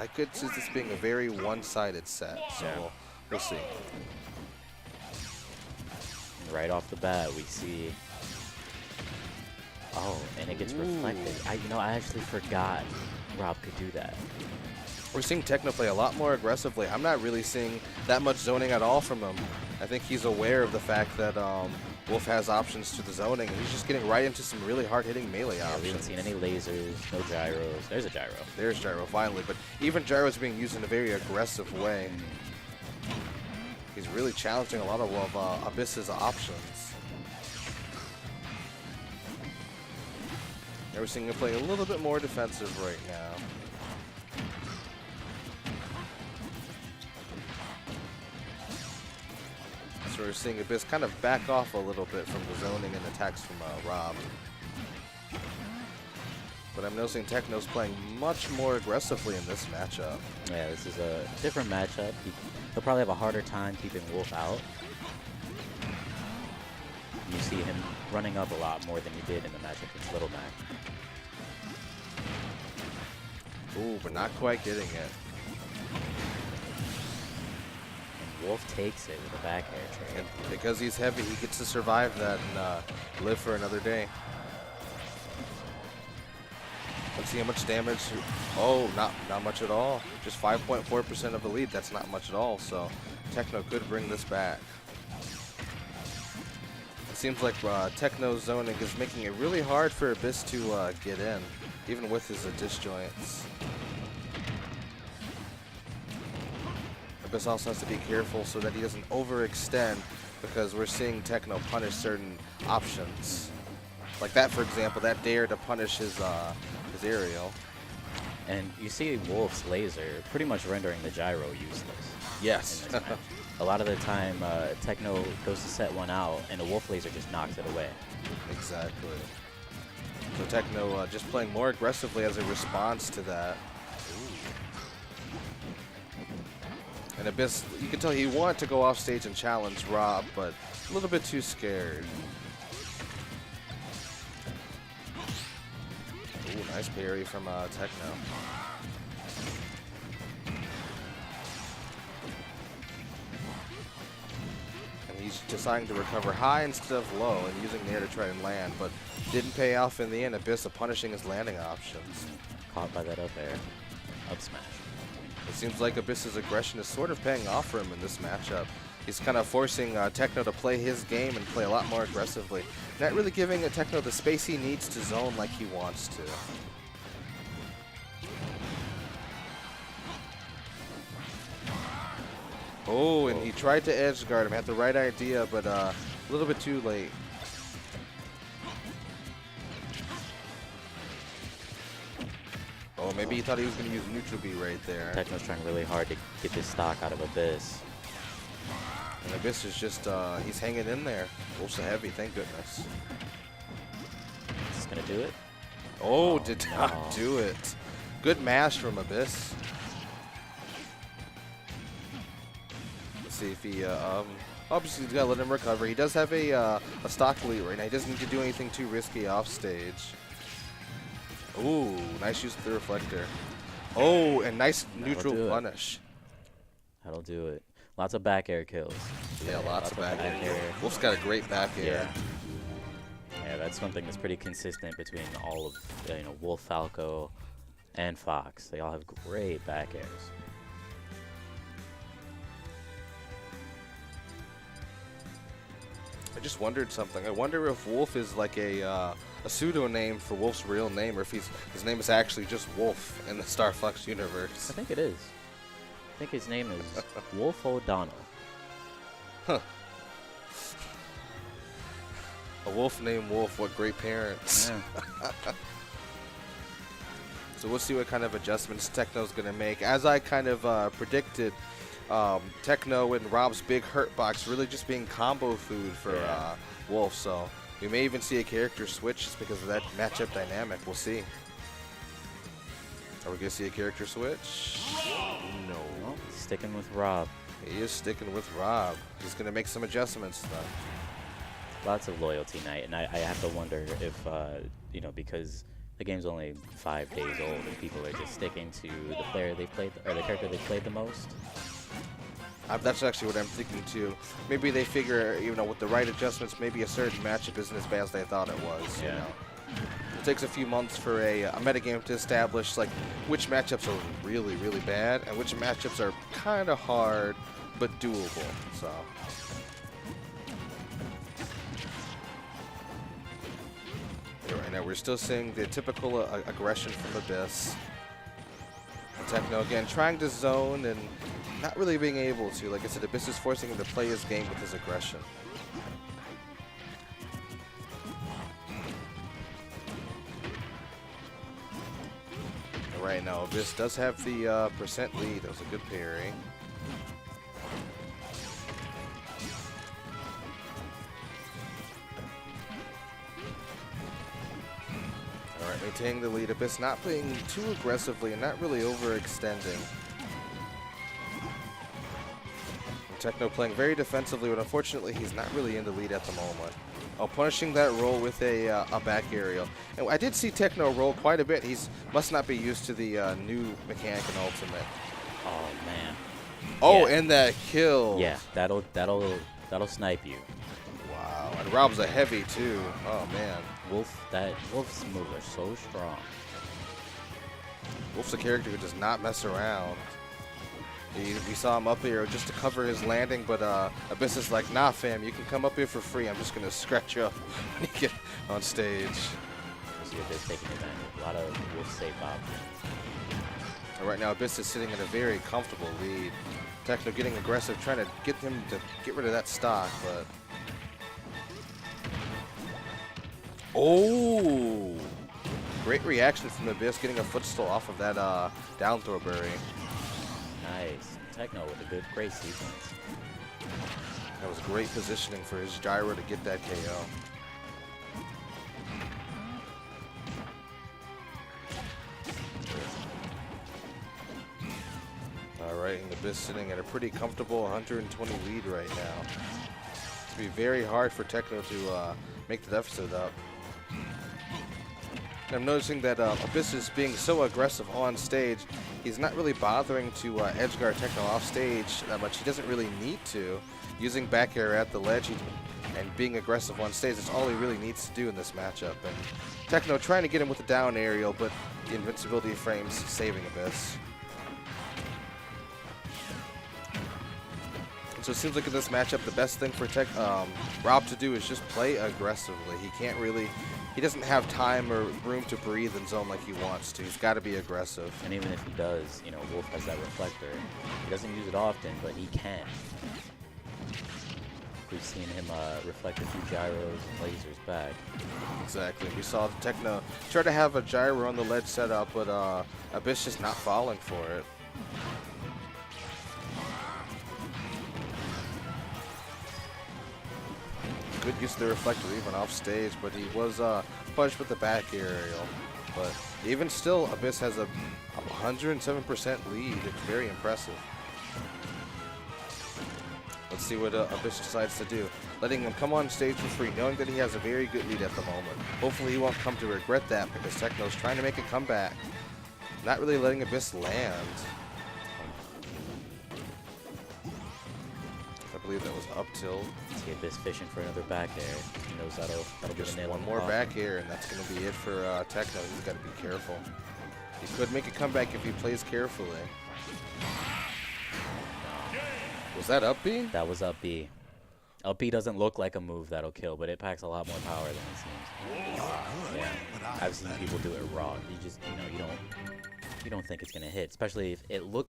I could see this being a very one-sided set, so we'll see. Right off the bat, we see. Oh, and it gets reflected. I actually forgot Rob could do that. We're seeing TekNo play a lot more aggressively. I'm not really seeing that much zoning at all from him. I think he's aware of the fact that Wolf has options to the zoning, and he's just getting right into some really hard-hitting melee options. We haven't seen any lasers, no gyros. There's a gyro. There's gyro, finally, but even gyro's being used in a very aggressive way. He's really challenging a lot of Abyss's options. And we're seeing him play a little bit more defensive right now. So we're seeing Abyss kind of back off a little bit from the zoning and attacks from Rob. But I'm noticing TekNo's playing much more aggressively in this matchup. Yeah, this is a different matchup. He'll probably have a harder time keeping Wolf out. You see him running up a lot more than he did in the matchup with Little Mac. Ooh, but not quite getting it. And Wolf takes it with a back air trade. And because he's heavy, he gets to survive that and live for another day. Let's see how much damage. Oh, not much at all. Just 5.4% of the lead. That's not much at all. So TekNo could bring this back. It seems like TekNo's zoning is making it really hard for Abyss to get in, even with his disjoints. Abyss also has to be careful so that he doesn't overextend, because we're seeing TekNo punish certain options. Like that, for example, that dare to punish his aerial. And you see Wolf's laser pretty much rendering the gyro useless. Yes. A lot of the time, TekNo goes to set one out, and the Wolf laser just knocks it away. Exactly. So TekNo just playing more aggressively as a response to that. And Abyss, you can tell he wanted to go off stage and challenge Rob, but a little bit too scared. Ooh, nice parry from TekNo. And he's deciding to recover high instead of low and using the air to try and land, but didn't pay off in the end. Abyss punishing his landing options. Caught by that up air. Up smash. It seems like Abyss's aggression is sort of paying off for him in this matchup. He's kind of forcing TekNo to play his game and play a lot more aggressively. Not really giving TekNo the space he needs to zone like he wants to. Oh, and he tried to edge guard him. Had the right idea, but a little bit too late. Oh, maybe he thought he was going to use neutral B right there. TekNo's trying really hard to get this stock out of Abyss. And Abyss is just, he's hanging in there. Wolf's a heavy, thank goodness. Is this going to do it? Oh, did not do it. Good mash from Abyss. Let's see if he, obviously he's got to let him recover. He does have a stock lead right now. He doesn't need to do anything too risky off stage. Ooh, nice use of the reflector. Oh, and nice neutral punish. That'll do it. Lots of back air kills. Yeah, lots of back air. Wolf's got a great back air. Yeah, that's one thing that's pretty consistent between all of Wolf, Falco, and Fox. They all have great back airs. I just wondered something. I wonder if Wolf is like a pseudo name for Wolf's real name, or if his name is actually just Wolf in the Star Fox universe. I think it is. I think his name is Wolf O'Donnell. Huh. A wolf named Wolf, what great parents. Yeah. So we'll see what kind of adjustments TekNo's going to make. As I kind of predicted, TekNo and Rob's big hurt box really just being combo food for Wolf. So we may even see a character switch just because of that matchup dynamic. We'll see. Are we going to see a character switch? No. Well, sticking with Rob. He is sticking with Rob. He's going to make some adjustments, though. Lots of loyalty night, and I have to wonder if, because the game's only 5 days old, and people are just sticking to the player they played, or the character they played the most. That's actually what I'm thinking too. Maybe they figure, you know, with the right adjustments, maybe a certain matchup isn't as bad as they thought it was. You know, it takes a few months for a metagame to establish like which matchups are really, really bad and which matchups are kind of hard but doable. So. Right now, we're still seeing the typical aggression from Abyss. TekNo again trying to zone and not really being able to. Like I said, Abyss is forcing him to play his game with his aggression. And right now, Abyss does have the percent lead. That was a good parry. Maintaining the lead. Abyss not playing too aggressively and not really overextending. And TekNo playing very defensively, but unfortunately he's not really in the lead at the moment. Oh, punishing that roll with a back aerial. And I did see TekNo roll quite a bit. He's must not be used to the new mechanic and ultimate. Oh man. Oh, yeah. And that kill. Yeah, that'll snipe you. Wow. And Rob's a heavy too. Oh man. Wolf's moves are so strong. Wolf's a character who does not mess around. We saw him up here just to cover his landing, but Abyss is like, nah, fam, you can come up here for free. I'm just going to scratch you up when you get on stage. You see Abyss taking advantage. A lot of Wolf safe options. And right now, Abyss is sitting in a very comfortable lead. TekNo getting aggressive, trying to get him to get rid of that stock, but... Oh! Great reaction from Abyss, getting a footstool off of that down throw bury. Nice. TekNo with a great sequence. That was great positioning for his gyro to get that KO. All right, and Abyss sitting at a pretty comfortable 120 lead right now. It's going to be very hard for TekNo to make the deficit up. And I'm noticing that Abyss is being so aggressive on stage. He's not really bothering to edgeguard TekNo off stage that much. He doesn't really need to. Using back air at the ledge and being aggressive on stage, that's all he really needs to do in this matchup. And TekNo trying to get him with the down aerial, but the invincibility frames saving Abyss. So it seems like in this matchup, the best thing for Rob to do is just play aggressively. He doesn't have time or room to breathe in zone like he wants to. He's got to be aggressive. And even if he does, you know, Wolf has that reflector. He doesn't use it often, but he can. We've seen him reflect a few gyros and lasers back. Exactly. We saw TekNo try to have a gyro on the ledge set up, but Abyss just not falling for it. Good use of the reflector even off stage, but he was punched with the back aerial. But even still, Abyss has a 107% lead. It's very impressive. Let's see what Abyss decides to do. Letting him come on stage for free, knowing that he has a very good lead at the moment. Hopefully he won't come to regret that because TekNo's trying to make a comeback. Not really letting Abyss land. I believe that was up tilt. See Abyss fishing for another back air. He knows that'll get Just a nail one on the more coffin. back air, and that's going to be it for TekNo. He's got to be careful. He could make a comeback if he plays carefully. Was that up B? That was up B. Up B doesn't look like a move that'll kill, but it packs a lot more power than it seems. Yeah, I've seen people do it raw. You just, you know, you don't think it's gonna hit, especially if it looks